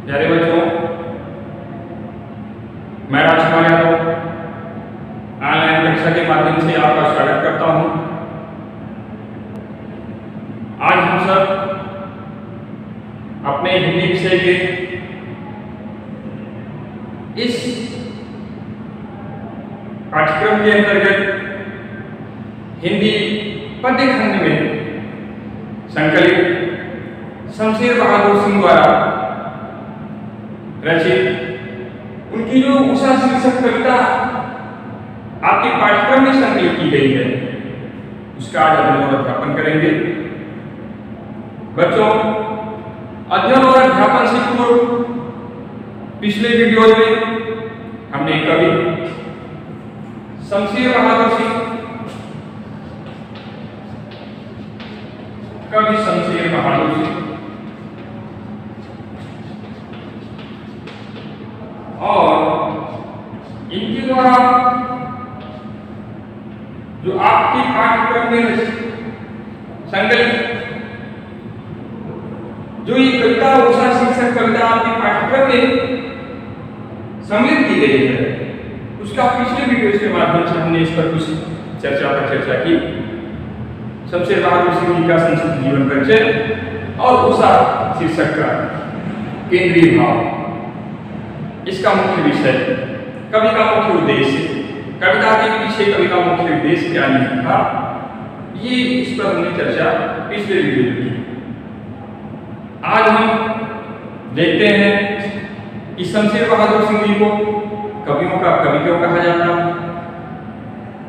प्यारे बच्चों, मैं राजकुमार यादव ऑनलाइन कक्षा के माध्यम से आपका स्वागत करता हूं। आज हम सब अपने हिंदी विषय के इस पाठ्यक्रम के अंतर्गत हिंदी पद्य खंड में संकलित शमशेर बहादुर सिंह द्वारा रचित उनकी जो उषा शीर्षक कविता आपके पाठ्यक्रम में संकलित की गई है, उसका आज अध्ययन और अध्यापन करेंगे। बच्चों, अध्ययन और अध्यापन से पूर्व पिछले वीडियो में हमने कवि शमशेर बहादुर सिंह और इनके द्वारा जो आपके पाठ्यक्रम में संकलित जो ये कविता उषा शीर्षक कविता आपके पाठ्यक्रम में सम्मिलित की गई है, उसका पिछले वीडियो के माध्यम से हमने इस पर कुछ चर्चा की। शमशेर बहादुर सिंह जी का संक्षिप्त जीवन परिचय और उषा शीर्षक का केंद्रीय भाव, इसका मुख्य विषय, कवि का मुख्य उद्देश्य, कविता के पीछे कवि का मुख्य उद्देश्य क्या नहीं था, ये इस पर हमने चर्चा पिछले वीडियो में की। आज हम देखते हैं कि शमशेर बहादुर सिंह जी को कवियों का कवि क्यों कहा जाता है,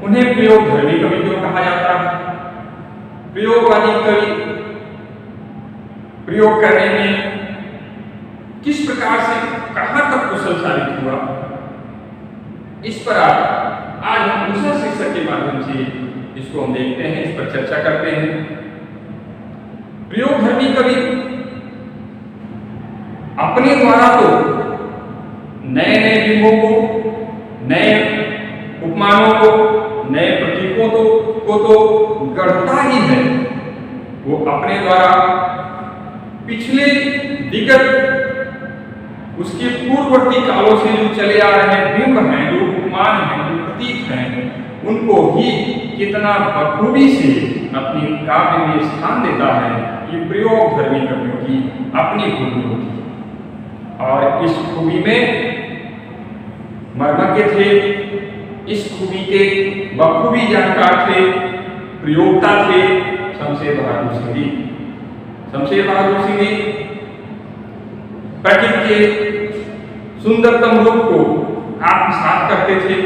उन्हें प्रयोगधर्मी कवि क्यों कहा जाता है, प्रयोगवादी कवि प्रयोग करने में किस प्रकार से कहां तक कुशल साबित हुआ, इस पर आज हम उषा शीर्षक के माध्यम से इसको हम देखते हैं, इस पर चर्चा करते हैं। प्रयोगधर्मी कवि अपने द्वारा तो नए नए बिंबों को, नए उपमानों को, नए प्रतीकों को तो गढ़ता ही है, वो अपने द्वारा पिछले विगत उसके पूर्ववर्ती कालों से जो चले आ रहे बिंब हैं, जो उपमान हैं, जो प्रतीक हैं, उनको ही कितना बखूबी से अपनी काव्य में स्थान देता है। ये प्रयोगधर्मी कवियों की अपनी खूबी होती है और इस खूबी में मर्मज्ञ थे, इस खूबी के बखूबी जानकार थे, प्रयोक्ता थे शमशेर बहादुर सिंह जी। शमशेर बहादुर सिंह जी प्रकृति के सुंदरतम रूप को आत्मसात करते थे,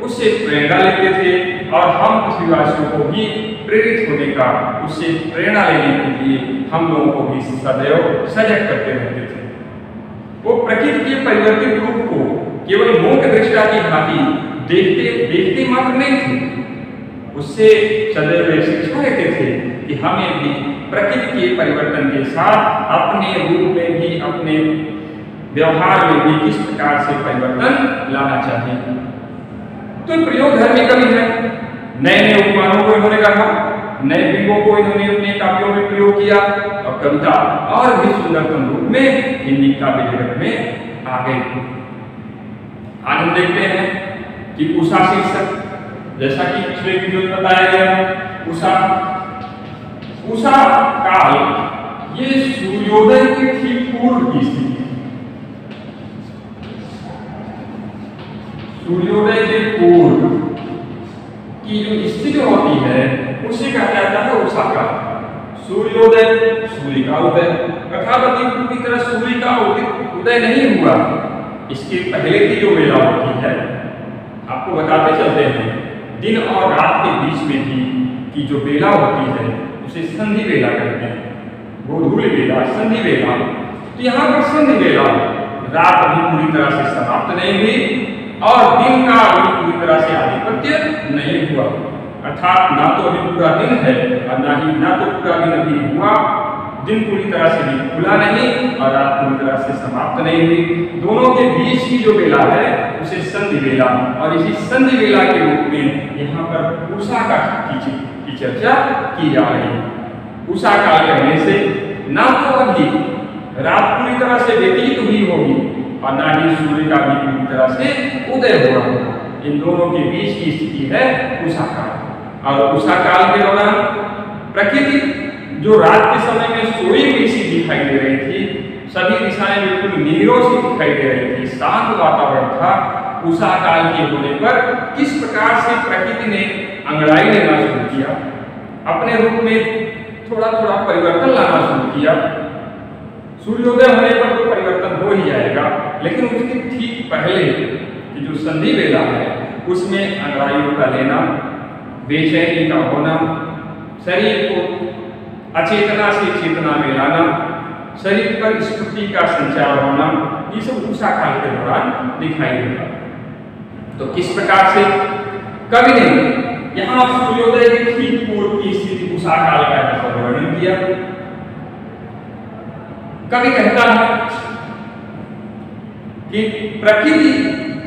उससे प्रेरणा लेते थे और हम पृथ्वीवासियों को भी प्रेरित होने का, उससे प्रेरणा लेने के लिए हम लोगों को भी सदैव सजग करते रहते थे। वो प्रकृति के परिवर्तित रूप को केवल मूक दृष्टा की भांति देखते मात्र नहीं थे, उससे सदैव शिक्षा लेते थे कि हमें भी प्रकृति के परिवर्तन के साथ अपने रूप में भी, अपने व्यवहार में भी किस प्रकार से परिवर्तन लाना चाहिए। तो प्रयोगधर्मी कवि है, नए नए उपमानों को इन्होंने कहा, नए बिंबों को इन्होंने अपने काव्यों में प्रयोग किया और कविता और भी सुंदरतम रूप में हिंदी काव्य जगत में आ गई। आज हम देखते हैं कि उषा शीर्षक, जैसा कि पिछले वीडियो में बताया गया, उषा काल ये सूर्योदय के ठीक पूर्व की स्थिति, सूर्योदय के पूर्व की जो स्थिति होती है उसे कहा जाता है उषा काल। सूर्योदय, सूर्य का उदय, अर्थात अभी पूरी तरह सूर्य का उदय नहीं हुआ, इसके पहले की जो वेला होती है, आपको बताते चलते हैं, दिन और रात के बीच में की जो वेला होती है उसे संधि वेला कहते हैं, गोधूली वेला, संधि वेला। तो यहाँ पर संधि वेला, रात अभी पूरी तरह से समाप्त नहीं हुई और दिन का अभी पूरी तरह से आधिपत्य नहीं हुआ, अर्थात ना तो अभी पूरा दिन है और ना तो पूरा दिन अभी हुआ, दिन पूरी तरह से भी खुला नहीं और रात पूरी तरह से समाप्त नहीं हुई। दोनों के बीच की जो वेला है उसे संधि वेला, और इसी संधि वेला के रूप में यहाँ पर उषा की चर्चा की जा रही है। उषा काल कहने से ना तो अभी रात पूरी तरह से व्यतीत हुई होगी और ना ही सूर्य का भी पूरी तरह से उदय हुआ होगा। इन दोनों के बीच की स्थिति है उषा काल। और उषा काल के दौरान प्रकृति जो रात के समय में सोई हुई सी दिखाई दे रही थी, सभी दिशाएं बिल्कुल नीरों सी दिखाई दे रही थी, शांत वातावरण था। उषा काल के होने पर किस प्रकार से प्रकृति ने अंगड़ाई लेना शुरू किया, अपने रूप में थोड़ा थोड़ा परिवर्तन लाना शुरू किया। सूर्योदय होने पर तो परिवर्तन हो ही जाएगा, लेकिन उसके ठीक पहले की जो संधि वेला है उसमें अंगड़ाइयों का लेना, बेचैनी का होना, शरीर को अचेतना से चेतना में लाना, शरीर पर स्फूर्ति का संचार होना, ये सब उषा काल के दौरान दिखाई देगा। तो किस प्रकार से कवि ने यहाँ सूर्योदय के ठीक पूर्व की स्थिति उषा काल का वर्णन किया। कवि कहता है कि प्रकृति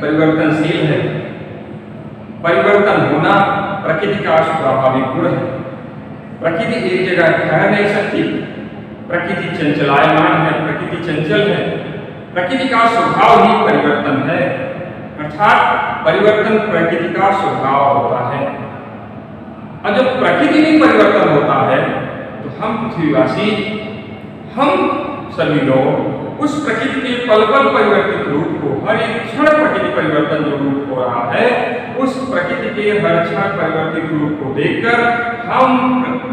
परिवर्तनशील है, परिवर्तन होना प्रकृति का स्वाभाविक गुण है। प्रकृति एक जगह ठहर नहीं सकती, प्रकृति चंचलायमान है, प्रकृति चंचल है, प्रकृति का स्वभाव ही परिवर्तन है, अर्थात परिवर्तन प्रकृति का स्वभाव होता है। और जब प्रकृति में परिवर्तन होता है तो हम पृथ्वीवासी, हम सभी लोग उस प्रकृति के पल पल परिवर्तित रूप को, हर एक क्षण प्रकृति परिवर्तन जो रूप हो रहा है, उस प्रकृति के हर क्षण परिवर्तित रूप को देखकर हम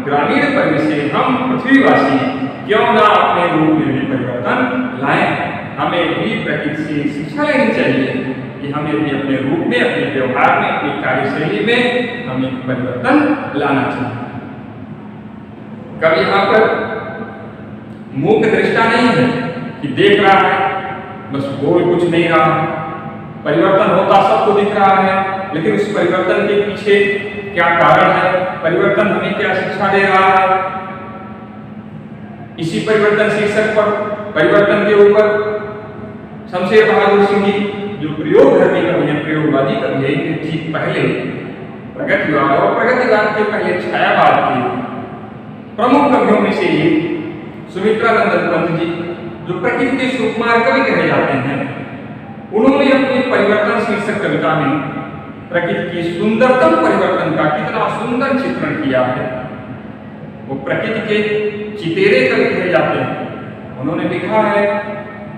ग्रामीण परिवेश से, हम पृथ्वीवासी क्यों ना अपने रूप में भी परिवर्तन लाएं। हमें भी प्रकृति से शिक्षा लेनी चाहिए कि हमें भी अपने रूप में, अपने व्यवहार में, अपनी कार्यशैली में हमें परिवर्तन लाना चाहिए। कभी यहाँ पर मूक दृष्टा नहीं है कि देख रहा है बस बोल कुछ नहीं रहा है, परिवर्तन होता सबको दिख रहा है, लेकिन उस परिवर्तन के पीछे क्या कारण है, परिवर्तन हमें क्या शिक्षा दे रहा है। इसी परिवर्तन शीर्षक पर, परिवर्तन के ऊपर शमशेर बहादुर सिंह जी जो प्रयोगधर्मी कवि हैं, प्रयोगवादी कवि हैं, इनके ठीक पहले प्रगतिवाद और प्रगतिवाद के पहले छायावाद के प्रमुख कवियों में से एक सुमित्रानंद पंत जी, जो प्रकृति के सुकुमार कवि कहे जाते हैं, उन्होंने अपनी परिवर्तन शीर्षक कविता में प्रकृति के सुंदरतम परिवर्तन का कितना सुंदर चित्रण किया है। वो प्रकृति के चितेरे कवि कहे जाते हैं। उन्होंने लिखा है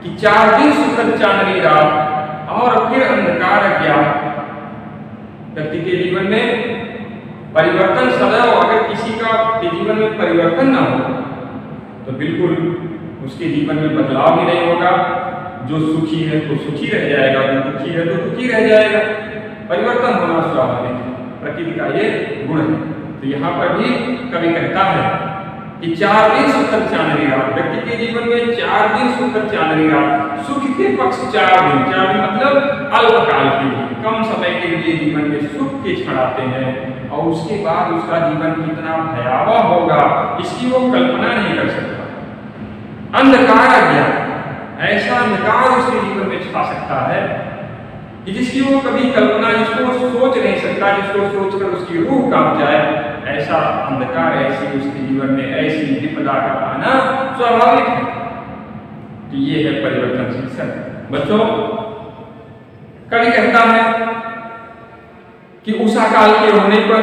कि 4 दिन सुखद चांदनी रात और फिर अंधकार गया। व्यक्ति के जीवन में परिवर्तन सदैव, अगर किसी का के जीवन में परिवर्तन ना हो तो बिल्कुल उसके जीवन में बदलाव ही नहीं होगा। जो सुखी है तो सुखी रह जाएगा, जो दुखी है तो दुखी रह जाएगा। परिवर्तन होना स्वाभाविक है, प्रकृति का ये गुण है। तो यहाँ पर भी कवि कहता है कि 4 दिन सुखद चांदनी रात, व्यक्ति के जीवन में 4 दिन सुखद चांदनी रात, सुख के पक्ष 4 दिन, 4 दिन मतलब अल्पकाल के लिए, कम समय के लिए जीवन में सुख के क्षण आते हैं और उसके बाद उसका जीवन कितना भयावह होगा इसकी वो कल्पना नहीं कर सकता। अंधकार आ गया, ऐसा अंधकार उसके जीवन में छा सकता है कि जिसकी वो कभी कल्पना, जिसको सोच नहीं सकता, जिसको सोचकर उसकी रूह कांप जाए। ऐसा अंधकार, ऐसी उसके जीवन में ऐसी विपदा का आना स्वाभाविक है। तो ये है परिवर्तन शीर्षक। बच्चों, कवि कहता है कि उषा काल के होने पर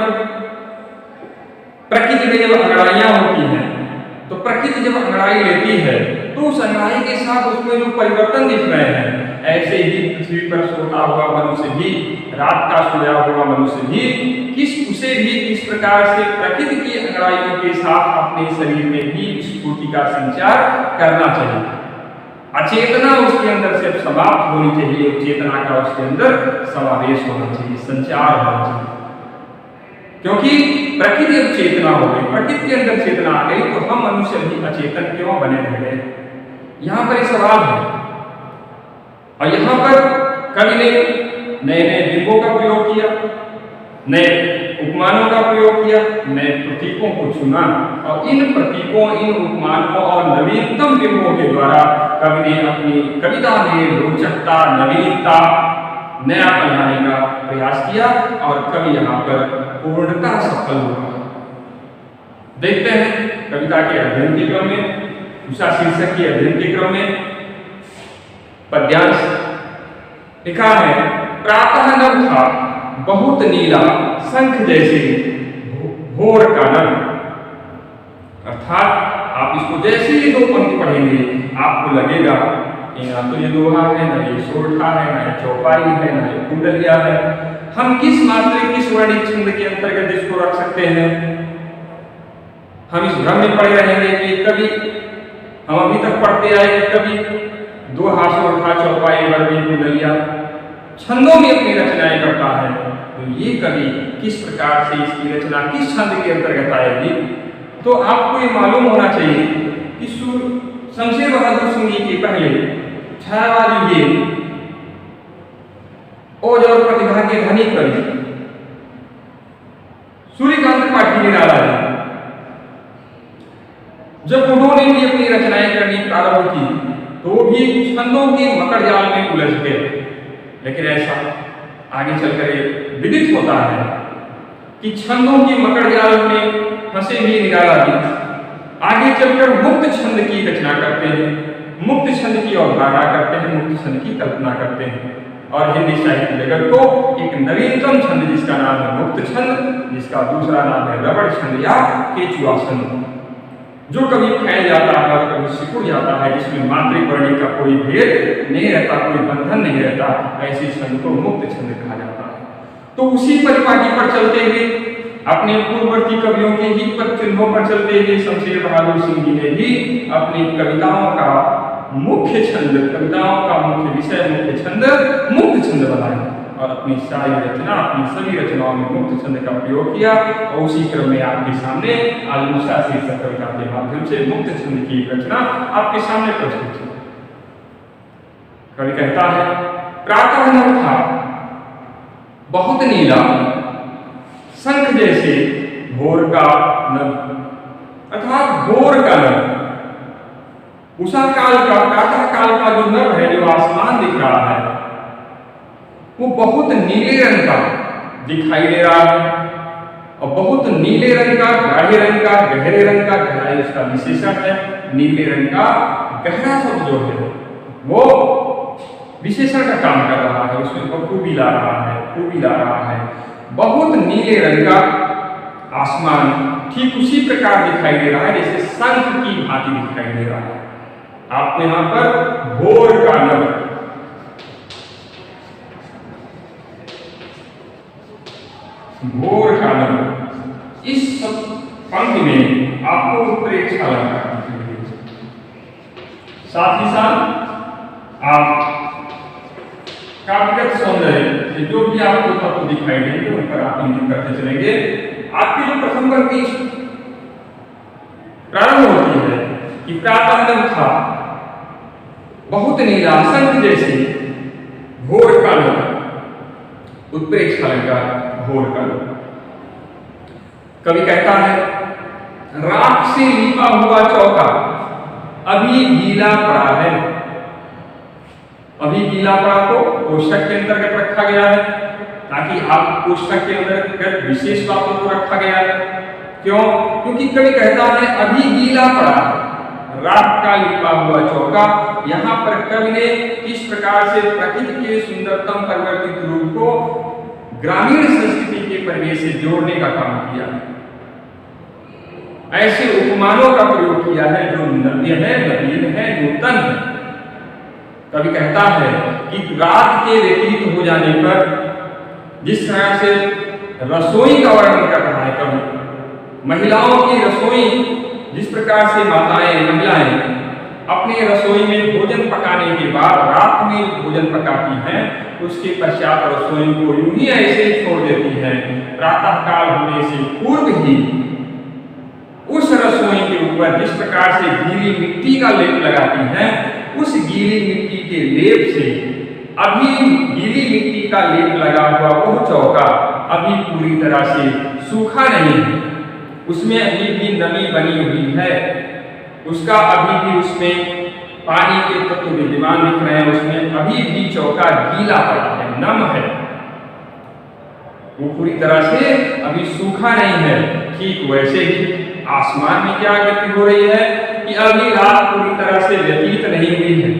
प्रकृति में जब अंगड़ाइयां होती हैं, तो प्रकृति जब अंगड़ाई लेती है तो उस अंगड़ाई के साथ उसमें जो परिवर्तन दिख रहे हैं, ऐसे ही पृथ्वी पर सोता हुआ मनुष्य भी, रात का सोया हुआ मनुष्य भी, उसे भी किस प्रकार से प्रकृति की अंगड़ाइयों के साथ अपने शरीर में भी स्फूर्ति का संचार करना चाहिए। अचेतना उसके अंदर से समाप्त होनी चाहिए, चेतना का उसके अंदर समावेश होना चाहिए, संचार होना चाहिए। क्योंकि प्रकृति अब चेतना हो गई, प्रकृति के अंदर चेतना आ गई, तो हम मनुष्य भी अचेतन क्यों बने रह गए? यहाँ पर एक सवाल है। और यहाँ पर कवि ने नए नए बिंबों का प्रयोग किया, नए उपमानों का प्रयोग किया, नए प्रतीकों को चुना और इन प्रतीकों, इन उपमानों और नवीनतम बिंबों के द्वारा कवि ने अपनी कविता में रोचकता, नवीनता, नया बनाने का प्रयास किया और कवि यहाँ पर पूर्णतः सफल हुआ। देखते हैं कविता के अध्ययन के क्रम में उषा शीर्षक के अध्ययन के क्रम में पद्यांश लिखा है, प्रातः नभ था बहुत नीला शंख जैसे भोर का नभ। अर्थात आप इसको जैसे ही दो पंक्ति पढ़ेंगे आपको लगेगा कि ना तो ये दोहा है, ना ये सोरठा है, ना ये चौपाई है, ना ये कुंडलिया है। हम किस मात्रे किस वर्णिक छंद के अंतर्गत इसको रख सकते हैं? हम इस भ्रम में पड़े रहेंगे कि कभी हम अभी तक पढ़ते आए कि कभी दोहा, सोरठा, चौपाई, वर्णिक, कुंडलिया छंदों में अपनी रचनाएं करता है, तो ये कवि किस प्रकार से इसकी रचना किस छंद के अंतर्गत आएगी? तो आपको ये मालूम होना चाहिए कि शमशेर बहादुर सिंह जी के पहले छायावादी ये ओज और प्रतिभा के धनी कवि सूर्यकांत पाठी निराला जी, जब उन्होंने भी अपनी रचनाएं करनी प्रारंभ की तो भी छंदों के मकर जाल में उलझ गए। लेकिन ऐसा आगे चलकर विदित होता है कि छंदों के मकर जाल में फंसे हुए निराला जी आगे चलकर मुक्त छंद की रचना करते हैं, मुक्त छंद की अवधारणा करते हैं, मुक्त छंद की कल्पना करते हैं और हिंदी साहित्य जगत को एक नवीनतम छंद जिसका नाम है मुक्त छंद, जिसका दूसरा नाम है रबड़ छंद या केचुआ छंद, जो कभी फैल जाता है और कभी सिकुड़ जाता है, जिसमें मात्रिक वर्णिक का कोई भेद नहीं रहता, कोई बंधन नहीं रहता, ऐसे छंद को मुक्त छंद कहा जाता है। तो उसी परिपाटी पर चलते हुए अपने पूर्ववर्ती कवियों के ही पद चिन्हों पर चलते हुए शमशेर बहादुर सिंह जी ने भी अपनी कविताओं का मुख्य छंद, कविताओं का मुख्य विषय, मुख्य छंद मुक्त छंद बनाया और अपनी सारी रचना, अपनी सभी रचनाओं में मुक्त छंद का प्रयोग किया। और उसी क्रम में आपके सामने आज उषा शीर्षक कविता के माध्यम से मुक्त छंद की रचना आपके सामने प्रस्तुत है। कवि कहता है, प्रातः नभ था बहुत नीला शंख जैसे भोर का नभ, अर्थात भोर का नभ, उषा काल का, प्रातः काल का जो नभ है, जो आसमान दिख रहा है, वो बहुत नीले रंग का दिखाई दे रहा है और बहुत नीले रंग का, गाढ़े रंग का, गहरे रंग का, गहराई उसका विशेषण है। नीले रंग का गहरा शब्द जो है वो विशेषण का काम कर रहा है, उसमें खूबी ला रहा है, खूबी ला रहा है। बहुत नीले रंग का आसमान ठीक उसी प्रकार दिखाई दे रहा है जैसे शंख की भांति दिखाई दे रहा है। आपको यहाँ पर भोर का नभ, भोर का नभ, इस पंक्ति में आपको उत्प्रेक्षा लगता है। साथ ही साथ आप काव्यगत सौंदर्य जो भी आपको तत्व दिखाई देंगे उन पर आप इंगित करते चलेंगे। आपकी जो प्रथम पंक्ति प्रारंभ होती है कि प्रातः नभ था बहुत नीला शंख जैसे भोर का नभ, उत्प्रेक्षा अलंकार भोर का नभ। कवि कहता है, राख से लिपा हुआ चौका अभी गीला पड़ा है। अभी गीला पड़ा को कोष्ठक के अंतर्गत रखा गया है ताकि आप कोष्ठक के अंतर्गत विशेष बातों को रखा गया है। क्यों? क्योंकि कवि कहता है अभी गीला पड़ा है, राख का लिपा हुआ चौका। यहाँ पर कवि ने किस प्रकार से प्रकृति के सुंदरतम परिवर्तित रूप को ग्रामीण संस्कृति के परिवेश से जोड़ने का काम किया है। ऐसे उपमानों का प्रयोग किया है जो नव्य है, नवीन है, नूतन है। कवि कहता है कि रात के व्यतीत हो जाने पर जिस तरह से रसोई का वर्णन कर रहा है कवि, महिलाओं की रसोई, जिस प्रकार से माताएं, महिलाएं अपने रसोई में भोजन पकाने के बाद रात में भोजन पकाती हैं, उसके पश्चात रसोई को यूं ही ऐसे ही छोड़ देती हैं। प्रातः काल होने से पूर्व ही उस रसोई के ऊपर जिस प्रकार से गीली मिट्टी का लेप लगाती हैं, उस गीली मिट्टी के लेप से अभी गीली मिट्टी का लेप लगा हुआ वह चौका अभी पूरी तरह से सूखा नहीं है, उसमें अभी भी नमी बनी हुई है, उसका अभी भी उसमें पानी के तत्व विद्यमान दिख रहे हैं, उसमें अभी भी चौका गीला पड़ा है, नम है, वो पूरी तरह से अभी सूखा नहीं है। ठीक वैसे ही आसमान में क्या गति हो रही है कि कि अभी रात पूरी तरह से व्यतीत नहीं हुई है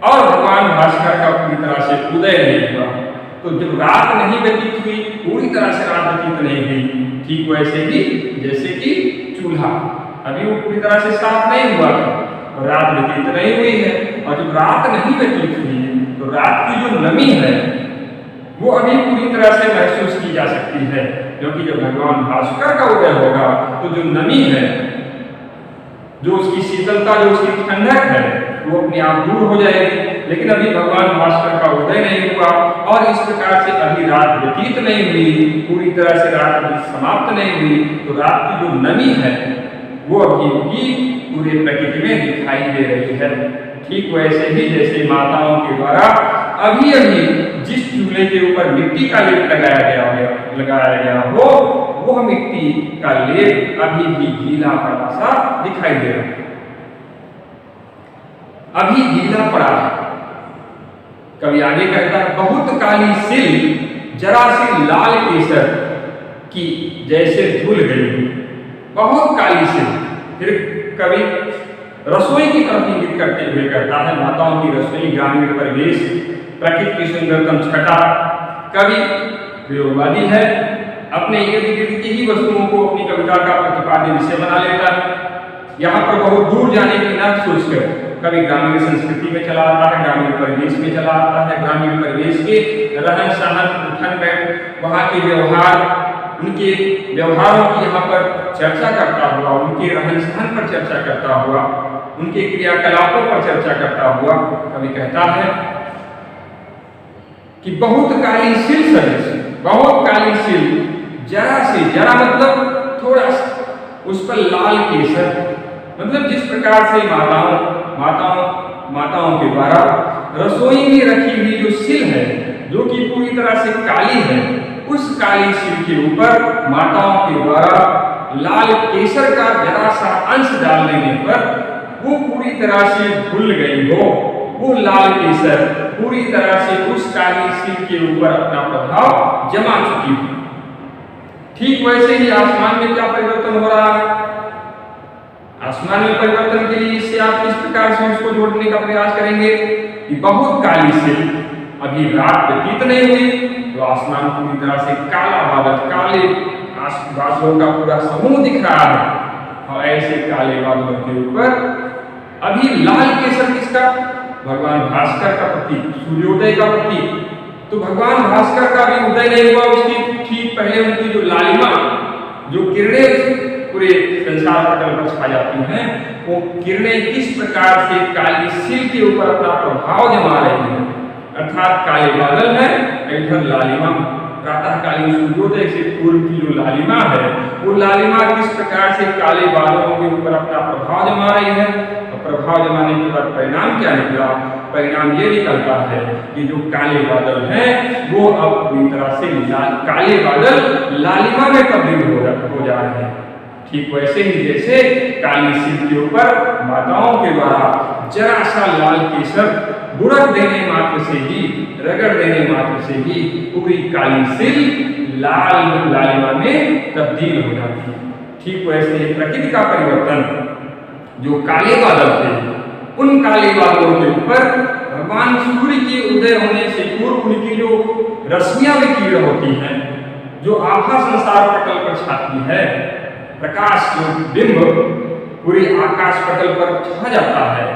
और भगवान भास्कर का पूरी तरह से उदय नहीं हुआ। तो जब रात नहीं व्यतीत हुई, पूरी तरह से रात व्यतीत नहीं हुई, ठीक वैसे ही जैसे कि चूल्हा अभी वो पूरी तरह से साफ नहीं हुआ था और रात व्यतीत नहीं हुई है, और जब रात नहीं व्यतीत हुई तो रात की जो नमी है वो अभी पूरी तरह से महसूस की जा सकती है, क्योंकि जब भगवान भास्कर का उदय होगा तो जो नमी है, जो उसकी शीतलता, जो उसकी ठंडक है, वो अपने आप दूर हो जाएगी। लेकिन अभी भगवान भास्कर का उदय नहीं हुआ और इस प्रकार से अभी रात व्यतीत नहीं हुई, पूरी तरह से रात अभी समाप्त नहीं हुई, तो रात की जो नमी है वो अभी भी पूरे प्रकृति में दिखाई दे रही है। ठीक वैसे ही जैसे माताओं के द्वारा अभी अभी जिस चूल्हे के ऊपर मिट्टी का लेप लगाया गया हो, वह मिट्टी का लेप अभी भी गीला पड़ा सा दिखाई दे रहा है, अभी गीला पड़ा है। कभी आगे कहता है, बहुत काली सिल जरा सी लाल केसर की जैसे धुल गई, बहुत काली सिल। फिर कभी रसोई की तरफ इंगित करते हुए कहता है, माताओं की रसोई, ग्रामीण परिवेश, प्रकृति की सुंदरतम छटा। कवि प्रयोगवादी है, अपने इर्द गिर्द की ही वस्तुओं को अपनी कविता का प्रतिपाद्य विषय बना लेता है। यहाँ पर बहुत दूर जाने की न सोचकर कभी ग्रामीण संस्कृति में चला आता है, ग्रामीण परिवेश में चला आता है, ग्रामीण परिवेश के रहन सहन, उठन बैठ, वहाँ के व्यवहार, उनके व्यवहारों की यहाँ पर चर्चा करता हुआ, उनके रहन सहन पर चर्चा करता हुआ, उनके क्रियाकलापों पर चर्चा करता हुआ कभी कहता है कि बहुत काली सिल सदृश, बहुत काली सिल जरा से, जरा मतलब थोड़ा सा, उस पर लाल केसर, मतलब जिस प्रकार से माताओं के द्वारा रसोई में रखी हुई जो सिल है, जो कि पूरी तरह से काली है, उस काली सिल के ऊपर माताओं के द्वारा लाल केसर का जरा सा अंश डाल देने पर वो पूरी तरह से भूल गई हो, वो लाल केसर पूरी तरह से उस काली सिल के ऊपर अपना प्रभाव जमा चुकी है। ठीक वैसे ही आसमान में क्या परिवर्तन हो रहा है? आसमान में परिवर्तन के लिए इससे आप किस प्रकार से उसको जोड़ने का प्रयास करेंगे कि बहुत काली सिल, अभी रात व्यतीत नहीं हुई तो आसमान पूरी तरह से काला बादल, काले बादलों का पूरा समूह दिख रहा है, और ऐसे काले बादलों के ऊपर अभी लाल केसर किसका? भगवान भास्कर का प्रतीक, सूर्योदय का प्रतीक। तो भगवान भास्कर का भी उदय नहीं हुआ, उसकी ठीक पहले उनकी जो लालिमा, जो किरणें पूरे संसार पटल पर छा जाती हैं, वो किरणें किस प्रकार से काली सिल के ऊपर अपना प्रभाव जमा रही हैं, अर्थात काले बादल है, इधर लालिमा, प्रातःकालीन सूर्योदय से पूर्व की जो लालिमा है, वो लालिमा किस प्रकार से काले बादलों के ऊपर अपना प्रभाव जमा रही है। और प्रभाव जमाने के बाद परिणाम क्या निकला? परिणाम ये निकलता है कि जो काले बादल हैं वो अब पूरी तरह से काले बादल लालिमा में तब्दील हो जा रहे हैं। ठीक वैसे ही जैसे काली सिल के ऊपर माताओं के द्वारा जरा सा लाल केसर बुड़क देने मात्र से ही, रगड़ देने मात्र से ही पूरी काली सिल लालिमा में तब्दील हो जाती है। ठीक वैसे प्रकृति का परिवर्तन, जो काले बादल थे, उन काले बादलों के ऊपर भगवान सूर्य के उदय होने से पूर्व उनकी जो रश्मियां विकीर्ण होती हैं, जो आभा संसार पटल पर छाती है, प्रकाश जो बिंब पूरे आकाश पटल पर छा जाता है,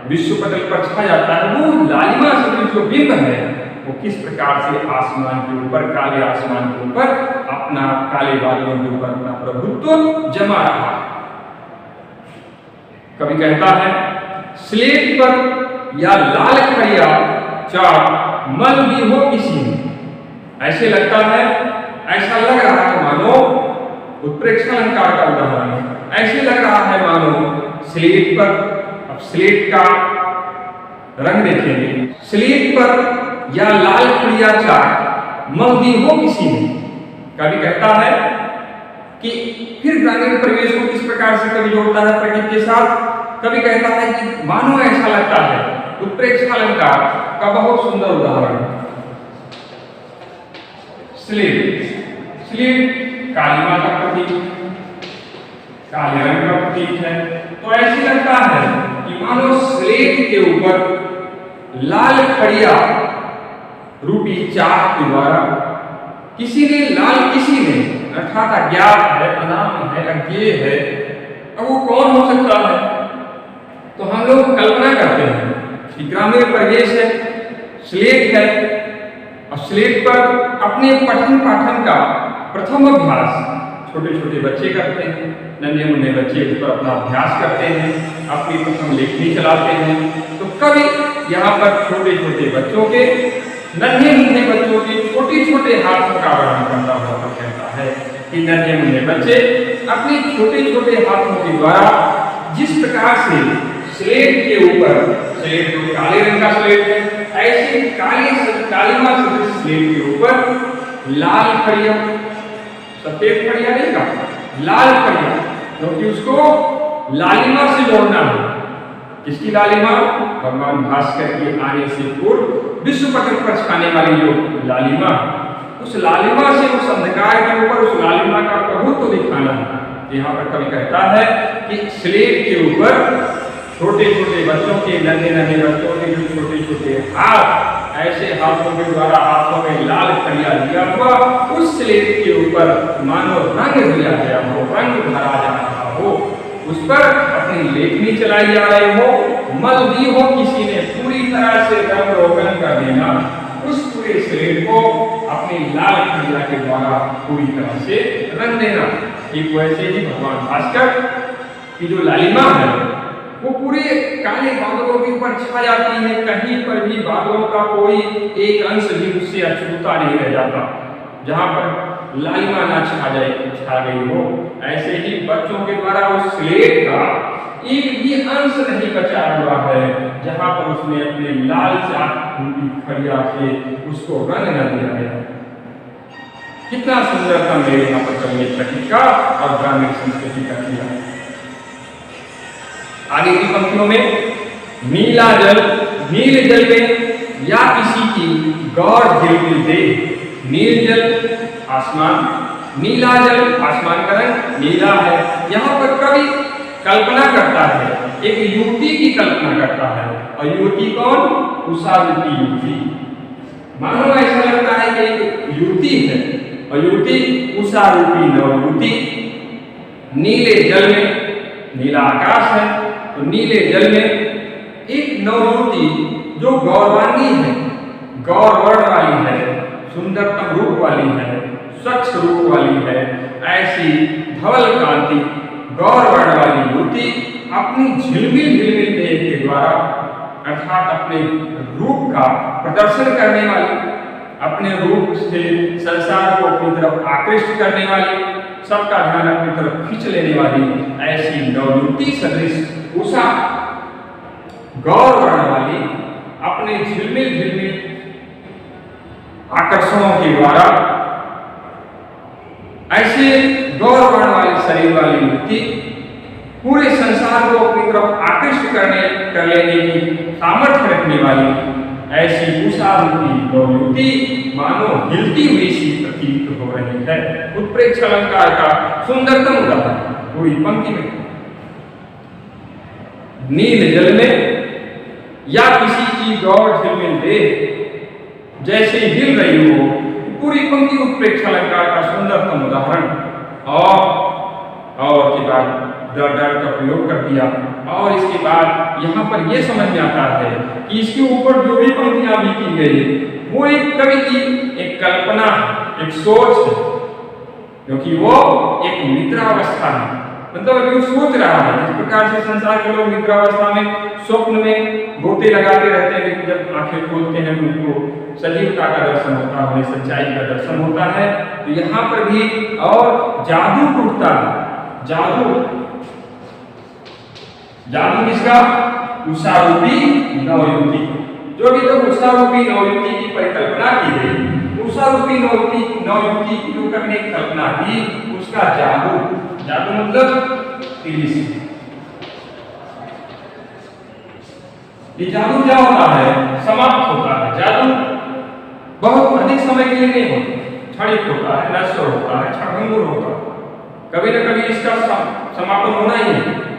विश्व पटल पर छा जाता है, वो लालिमा से जो बिंब है वो किस प्रकार से आसमान के ऊपर, काले आसमान के ऊपर अपना, काले बादलों के ऊपर अपना प्रभुत्व जमा रहा है। कभी कहता है, स्लेट पर या लाल खड़िया चाक मल भी हो किसी ने, ऐसे लगता है, ऐसा लग रहा है मानो, उत्प्रेक्षण अलंकार का उदाहरण है, ऐसे लग रहा है मानो स्लेट पर, अब स्लेट का रंग देखेंगे, स्लेट पर या लाल खड़िया चाक मल दी हो किसी ने। कभी कहता है कि फिर ग्रामीण परिवेश को किस प्रकार से कभी जोड़ता है प्रकृति के साथ। कभी कहता है कि मानो ऐसा लगता है, उत्प्रेक्षण अलंकार का बहुत सुंदर उदाहरण। स्लेट कालिमा का प्रतीक, काले रंग का प्रतीक है, तो ऐसे लगता है कि मानो स्लेट के ऊपर लाल खड़िया रूपी चाक के द्वारा किसी ने अर्थात अज्ञात है, अनाम है, अज्ञेय है। अब वो कौन हो सकता है? तो हम लोग कल्पना करते हैं कि ग्रामीण परिवेश है, स्लेट है, और स्लेट पर अपने पठन पाठन का प्रथम अभ्यास छोटे छोटे बच्चे करते हैं, नन्हे मुन्ने बच्चे उस पर अपना अभ्यास करते हैं, अपनी प्रथम लेखनी चलाते हैं। तो कभी यहाँ पर छोटे छोटे बच्चों के, नन्हे मुन्ने बच्चों के छोटे छोटे हाथों का वर्णन करता हुआ तो कहता है कि नन्हे मुन्ने बच्चे अपने छोटे छोटे हाथों के द्वारा जिस प्रकार से स्लेट के ऊपर, स्लेट जो काले रंग का स्लेट है, ऐसे कालीमा सदृश स्लेट के ऊपर लाल खड़िया, सफेद खड़िया नहीं का, लाल खड़िया, क्योंकि उसको लालिमा से जोड़ना है। किसकी लालिमा? भगवान भास्कर के आने से पूर्व विश्व पटल पर छाने वाली जो लालिमा, उस लालिमा से, उस अंधकार के ऊपर उस लालिमा का प्रभुत्व दिखाना है। यहाँ पर कवि कहता है कि स्लेट के ऊपर छोटे छोटे बच्चों के, नन्हे नन्हे बच्चों के जो छोटे छोटे हाथ, ऐसे हाथों के द्वारा हाथों में लाल खड़िया दिया हुआ उस स्लेट के ऊपर मानो रंग दिया गया हो, रंग भरा जा रहा हो, उस पर अपनी लेखनी चलाई जा रही हो, मल दी हो किसी ने, पूरी तरह से रंग रोगन कर देना, उस पूरे स्लेट को अपनी लाल खड़िया के द्वारा पूरी तरह से रंग देना। ठीक वैसे ही भगवान भास्कर की जो लालिमा है वो पूरे काले बादलों के ऊपर छा जाती है, कहीं पर भी बादलों का कोई एक अंश भी उससे अछूता नहीं रह जाता, जहाँ पर लालिमा ना छा गई हो। ऐसे ही बच्चों के द्वारा उस स्लेट का एक भी अंश नहीं बचा हुआ है, जहाँ पर उसने अपने लाल चाक की खड़िया से उसको रंग न दिया गया। कितना सुंदर था मेरे यहाँ पर कवि प्रतीक का और ग्रामीण संस्कृति का किया। आगे की पंक्तियों में नीला जल, नील जल में या किसी की गौर झिलमिल दे, नील जल आसमान, नीला जल आसमान का रंग नीला है। यहाँ पर कवि कल्पना करता है, एक युवती की कल्पना करता है, और युवती कौन? उषा रूपी युवती। मानो ऐसा लगता है कि एक युवती है और युवती उषा रूपी नवयुवती। नीले जल में, नीला आकाश है तो नीले जल में एक नवयुवती जो गौरवानी है, गौरवर्ण वाली है, सुंदरतम रूप वाली है, स्वच्छ रूप वाली है, ऐसी धवल कांति गौरवर्ण वाली युवती अपनी झिलमिल देह के द्वारा, अर्थात अपने रूप का प्रदर्शन करने वाली, अपने रूप से संसार को अपनी तरफ आकृष्ट करने वाली, सबका ध्यान अपनी तरफ खींच लेने वाली ऐसी नवयुवती सदृश उषा गौरवर्ण वाली अपने झिलमिल आकर्षणों के द्वारा, ऐसे गौरवर्ण वाले शरीर वाली युवती पूरे संसार को अपनी तरफ आकृष्ट कर लेने की सामर्थ्य रखने वाली ऐसी उषा रूपी नवयुवती मानो हिलती हुई सी प्रतीत हो रही है। उत्प्रेक्ष अलंकार का सुंदरतम उदाहरण पूरी पंक्ति में। नील जल में या किसी की गौर झिलमिल दे, जैसे हिल रही हो, पूरी पंक्ति उत्प्रेक्ष अलंकार का सुंदरतम उदाहरण। और के बाद डर का प्रयोग कर दिया, और इसके बाद यहाँ पर यह समझ में आता है कि इसके ऊपर जो भी पंक्तियां भी की गई वो एक कवि की एक कल्पना, एक सोच है, क्योंकि वो एक निद्रावस्था है। मतलब अभी वो सोच रहा है, जिस प्रकार से संसार के लोग निद्रावस्था में, स्वप्न में गोते लगाते रहते हैं, लेकिन जब आंखें खोलते हैं उनको सजीवता का दर्शन होता है, उन्हें सच्चाई का दर्शन होता है। तो यहाँ पर भी और जादू टूटता है। जादू किसका? उषा रूपी नवयुवती। जो भी तो उषा रूपी नवयुवती की परिकल्पना की गई, उषा रूपी नवयुवती की जो कवि ने कल्पना की, उसका जादू मतलब तिलिस्म। ये जादू क्या होता है? समाप्त होता है। जादू बहुत अधिक समय के लिए नहीं होता, क्षणिक होता है, नश्वर होता है, क्षणभंगुर होता है। कभी न कभी इसका समापन होना ही है।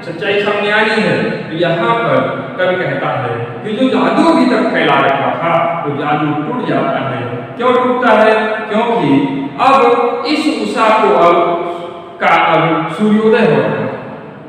सच्चाई सामने आनी है। तो यहाँ पर कवि कहता है कि जो जादू अभी तक फैला रखा था वो जादू टूट जाता है। क्यों टूटता है? क्योंकि अब इस उषा को अब सूर्योदय हो रहा है।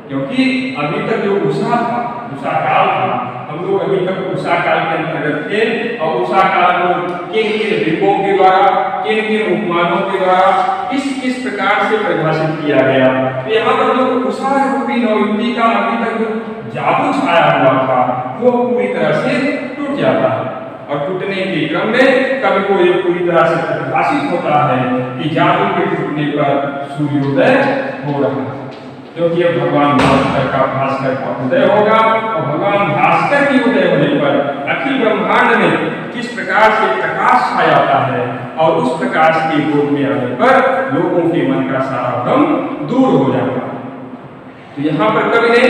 क्योंकि अभी तक जो उषा था, उषा काल था, हम लोग अभी तक उषा काल के अंतर्गत थे और उषा काल को किन किन बिंबों के द्वारा, किन किन उपमानों के द्वारा किस किस प्रकार से परिभाषित किया गया। तो यहाँ पर जो उषा रूपी नवयुवती का अभी तक जो जादू छाया हुआ था वो पूरी तरह से टूट जाता है और टूटने के क्रम में कवि को ये पूरी तरह से परिभाषित होता है कि जादू के टूटने पर सूर्योदय हो रहा है। क्योंकि अब भगवान भास्कर का उदय होगा और भगवान भास्कर की उदय होने पर अखिल ब्रह्मांड में किस प्रकार से प्रकाश छा जाता है और उस प्रकाश के गोद में आने पर लोगों के मन का सारा भ्रम दूर हो जाता है। तो यहाँ पर कवि ने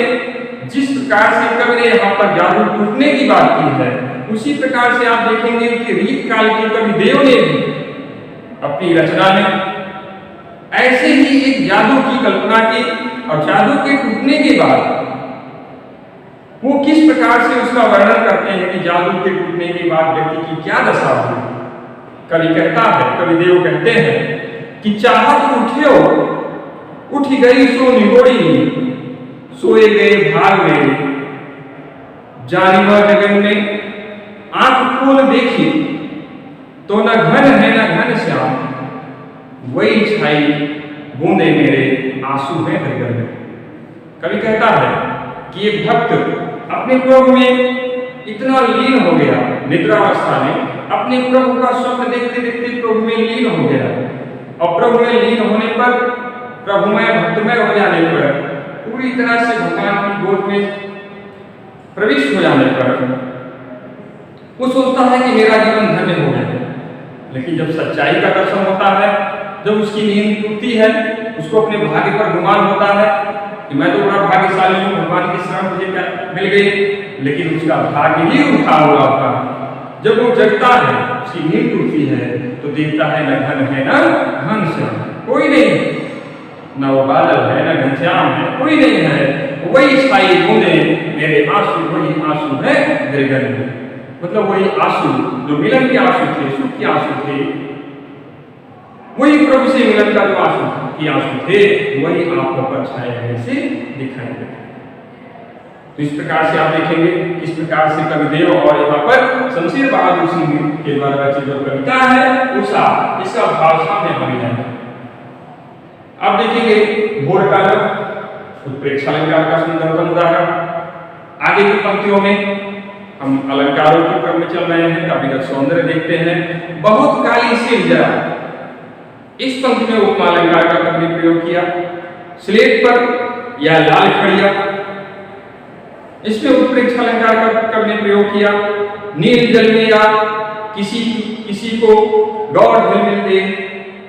जिस प्रकार से कवि ने यहाँ पर जादू टूटने की बात की है, उसी प्रकार से आप देखेंगे कि रीत काल के कवि देव ने भी अपनी रचना में ऐसे ही एक जादू की कल्पना की और जादू के टूटने के बाद वो किस प्रकार से उसका वर्णन करते हैं कि जादू के टूटने के बाद व्यक्ति की क्या दशा हुई। कवि कहता है, कवि देव कहते हैं कि चाहत उठ्यो उठ गई सो निगोड़ी, सोए गए भाग मेरे जानिवा जगन में, आंख खोल देखी तो न घन है न घन श्याम, वही छाई बूंदे मेरे आंसू है हृदय में। कवि कहता है कि एक भक्त अपने प्रभु में इतना लीन हो गया, निद्रावस्था में अपने प्रभु का स्वप्न देखते देखते प्रभु में लीन हो गया और प्रभु में लीन होने पर, प्रभुमय भक्तमय हो जाने पर, पूरी तरह से भगवान की गोद में प्रविष्ट हो जाने पर वो सोचता है कि मेरा जीवन धन्य हो गया। लेकिन जब सच्चाई का दर्शन होता है, जब उसकी नींद टूटती है, उसको अपने भाग्य पर गुमान होता है कि मैं तो बड़ा भाग्यशाली हूँ, भगवान की शरण मुझे मिल गई, लेकिन उसका भाग्य ही उठा हुआ था। जब वो जगता है, उसकी नींद टूटती है तो देखता है न घन है न घनश्याम, कोई नहीं, न वो बादल है न घनश्याम है, कोई नहीं है। वही छाई बूंदे मेरे आंसू, वही आंसू है गगन में। मतलब वही आंसू जो मिलन के आंसू थे, सुख के आंसू थे, वही प्रभु से मिलन का जो आंसू थे, वही आंखों पर छाए हुए से दिखाई देते। तो इस प्रकार से आप देखेंगे किस प्रकार से कविदेव और यहाँ पर शमशेर बहादुर सिंह के द्वारा रचित जो कविता है उषा, इसका भाव सामने बन जाएगा। आप देखेंगे भोर काल उत्प्रेक्षा अलंकार का सुंदरतम उदाहरण। आगे की पंक्तियों में हम अलंकारों के क्रम में चल रहे हैं, काव्यगत सौंदर्य देखते हैं। बहुत काली सिर जरा, इस पंक्ति में उपमा अलंकार का कवि ने प्रयोग किया। स्लेट पर या लाल खड़िया, इसमें उत्प्रेक्षा अलंकार का कवि ने प्रयोग किया। नील जल में या किसी को गौर झिलमिल दे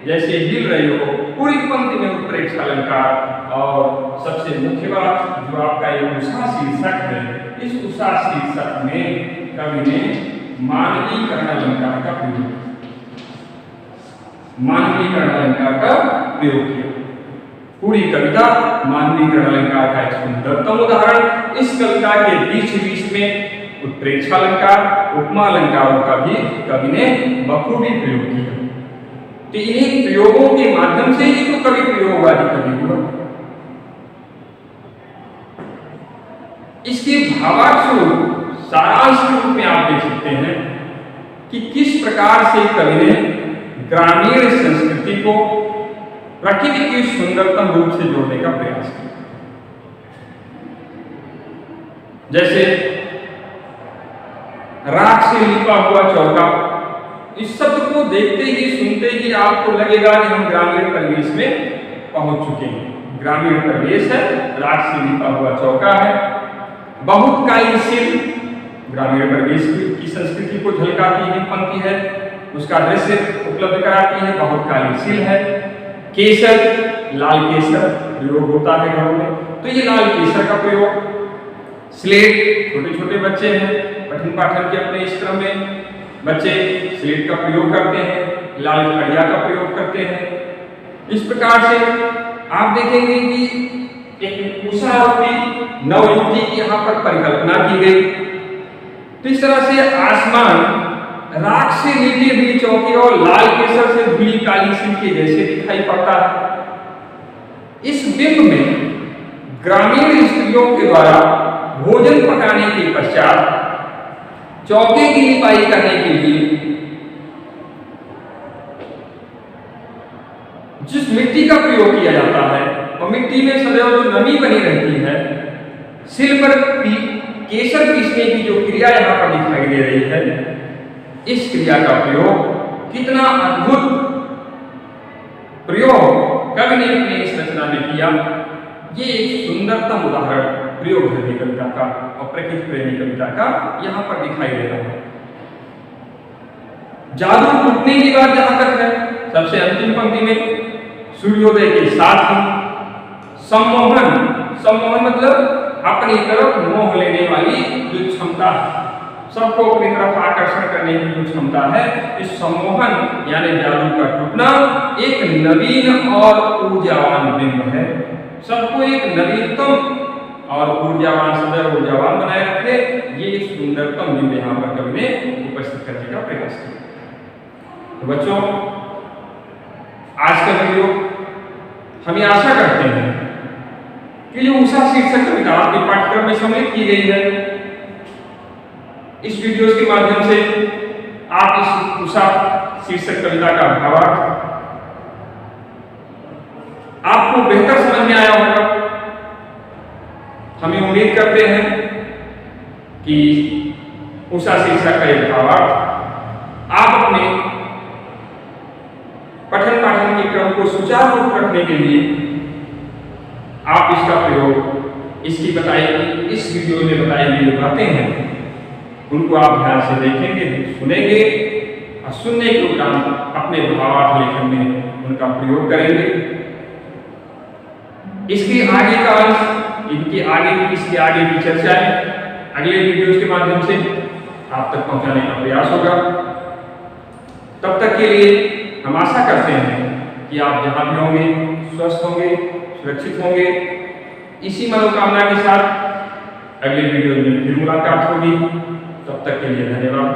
जैसे हिल रही हो, पूरी पंक्ति में उत्प्रेक्षा अलंकार। और सबसे मुख्य बात जो आपका ये उषा शीर्षक है, इस उषा शीर्षक में कवि ने मानवीकरण अलंकार का प्रयोग किया। मानवीकरण अलंकार का प्रयोग किया। पूरी कविता मानवीकरण अलंकार का एक सुंदरतम उदाहरण। इस कविता के बीच बीच में उत्प्रेक्षा अलंकार, उपमा अलंकारों का भी कवि ने बखूबी प्रयोग किया। तो इन्हीं प्रयोगों के माध्यम से ही तो कवि प्रयोगवादी कवि हुआ। इसके भावार्थ स्वरूप सारांश रूप में आप देख सकते हैं कि किस प्रकार से कवि ने ग्रामीण संस्कृति को प्रकृति के सुंदरतम रूप से जोड़ने का प्रयास किया। जैसे राख से लिपा हुआ चौका, इस शब्द को देखते ही सुनते ही आपको लगेगा कि हम ग्रामीण परिवेश में पहुंच चुके हैं। ग्रामीण परिवेश है, राख से लिपा हुआ चौका है। बहुत काली सिल, ग्रामीण परिवेश की संस्कृति को झलकाती हुई पंक्ति है, उसका दृश्य उपलब्ध कराती है। बहुत काली सिल है। केसर, लाल केसर प्रयोग होता है घरों में, तो ये लाल केसर का प्रयोग। स्लेट, छोटे छोटे बच्चे हैं, पठन पाठन के अपने इस क्रम में बच्चे स्लेट का प्रयोग करते हैं, लाल खड़िया का प्रयोग करते हैं। इस प्रकार से आप देखेंगे कि एक उषा रूपी नवयुक्ति की यहाँ पर परिकल्पना की गई। तो इस तरह से आसमान राख से लीपी हुई चौकी और लाल केसर से धुली काली सिल्के जैसे दिखाई पड़ता है। इस बिंब में ग्रामीण स्त्रियों के द्वारा भोजन पकाने के पश्चात चौके की लिपाई करने के लिए जिस मिट्टी का प्रयोग किया जाता है और मिट्टी में सदैव जो नमी बनी रहती है, सिल पर केसर पीसने की जो क्रिया यहाँ पर दिखाई दे रही है, इस क्रिया का प्रयोग कितना अद्भुत प्रयोग कवि ने अपनी इस रचना में किया। ये एक सुंदरतम उदाहरण प्रयोग धर्मी कविता का और प्रकृति प्रेमी कविता का यहाँ पर दिखाई दे रहा है। जादू टूटने की बात जहां तक है, सबसे अंतिम पंक्ति में सूर्योदय के साथ ही सम्मोहन मतलब अपनी तरफ मोह लेने वाली जो क्षमता है, सबको अपनी तरफ आकर्षण करने की जो क्षमता है, इस सम्मोहन यानी जादू का टूटना एक नवीन और ऊर्जावान बिंब है। सबको एक नवीनतम और ऊर्जावान, सदैव ऊर्जावान बनाए रखे, ये एक सुंदरतम बिंब यहाँ पर कवि ने उपस्थित करने का प्रयास किया। तो बच्चों, आज का वीडियो हम आशा करते हैं कि जो उषा शीर्षक कविता आपके पाठ्यक्रम में सम्मिलित की गई है, इस वीडियो के माध्यम से आप इस उषा शीर्षक कविता का भावार्थ आपको बेहतर समझ में आया होगा। हम उम्मीद करते हैं कि उषा शीर्षक का एक भावार्थ आप अपने पठन पाठन के क्रम को सुचारू रूप रखने के लिए आप इसका प्रयोग इस वीडियो में बताई गई जो बातें हैं उनको आप ध्यान से देखेंगे, सुनेंगे और सुनने के उपरांत अपने भावार्थ लेखन में उनका प्रयोग करेंगे। इसके आगे का अंश, इसके आगे की चर्चाएं अगले वीडियोज के माध्यम से आप तक पहुंचाने का प्रयास होगा। तब तक के लिए हम आशा करते हैं कि आप जहां भी होंगे स्वस्थ होंगे, सुरक्षित होंगे। इसी मनोकामना के साथ अगले वीडियो में फिर मुलाकात होगी। तब तक के लिए धन्यवाद।